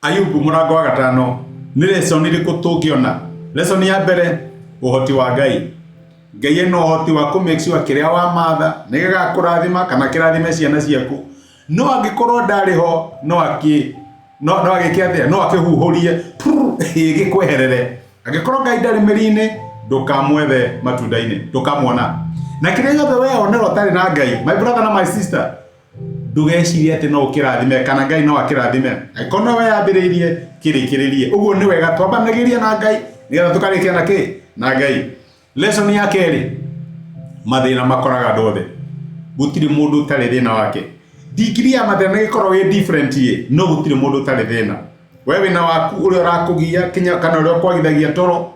Ayubu murango wa gatano ni lesson iriku tungiona. Lesson ya mbere, uhoti wa Ngai. Ngai eno uhoti wa make sure kiria wa matha ni gigakurathima kana kirathime ciana ciaku. No angikorwo ndari ho no agikiathia no akihuhurie gikweherere. Angikorwo Ngai ndari mirine ndukamwethe matunda-ini ndukamwona. Na kiria gothe we onero tari na Ngai, my brother na my sister, ndugecirie ati no ukirathime kana Ngai no akirathime. Aikono we yambiriirie kirikiririe. Uguo ni wega twambanagiria na Ngai nigetha tukarikia na ki na Ngai. Lesson ya keri, mathina makoraga andu othe. Gutiri mundu tari thina wake. Degree ya mathina gikorwo wi different ye, no gutiri mundu tari thina. Wewe na waku uri urakugia kinya kana uri kwagithagia toro.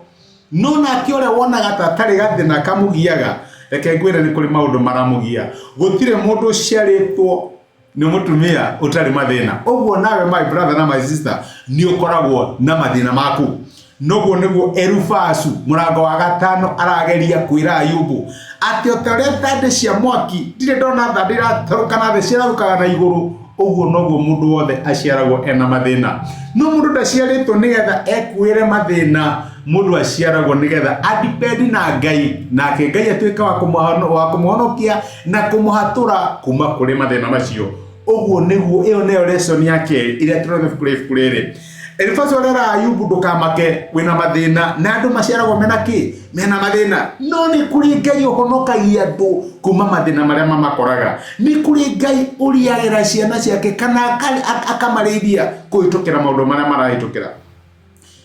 No na kiore wonaga ta tari gathina kamugiaga. Reke ngwire ni kuri maundu maramugia. Gutire mundu ciaritwo ni mutumia utari mathina. Uguo nawe my brother na my sister ni ukoragwo na mathina maku. Noguo niguo Erufasu murango wa gatano arageria kwira Ayubu ati otoreta de cia mwaki ndire ndona thandira tarukana the cirarukaga na iguru. Uguo noguo mundu wothe aciaragwo ena mathina. No mundu ndaciaritwo nigetha ekwire mathina, mundu aciaragwo nigetha adepend na Ngai, nake Ngai atuika wa kumuhonokia na kumuhatura kuma kuri mathina macio. Uguo niguo iyo neyo lesson yake ira turone fukurere. Elifaso lera Ayubu ndukamake wina mathina na andu maciaragwo mena ki mena mathina. No ni kuri Ngai uhonokagia andu kuma mathina maria mamakoraga. Ni kuri Ngai uriagira ciana ciake kana akamarithia kuhitukira maundu maria marahitukira.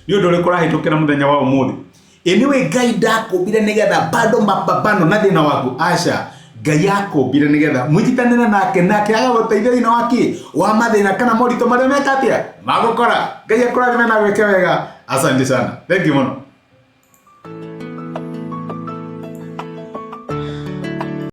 Ni undu uri kurahitukira muthenya wa umuthi. Anyway Ngai ndakumbire nigetha bado mapambano na thina waku aca. Ngai yakumbire nigetha mwijitanire nake agaguteithia thina waki wa mathina kana morito maria mekatia magukora. Ngai akurathime na gwike wega. Asante sana. Thank you muno.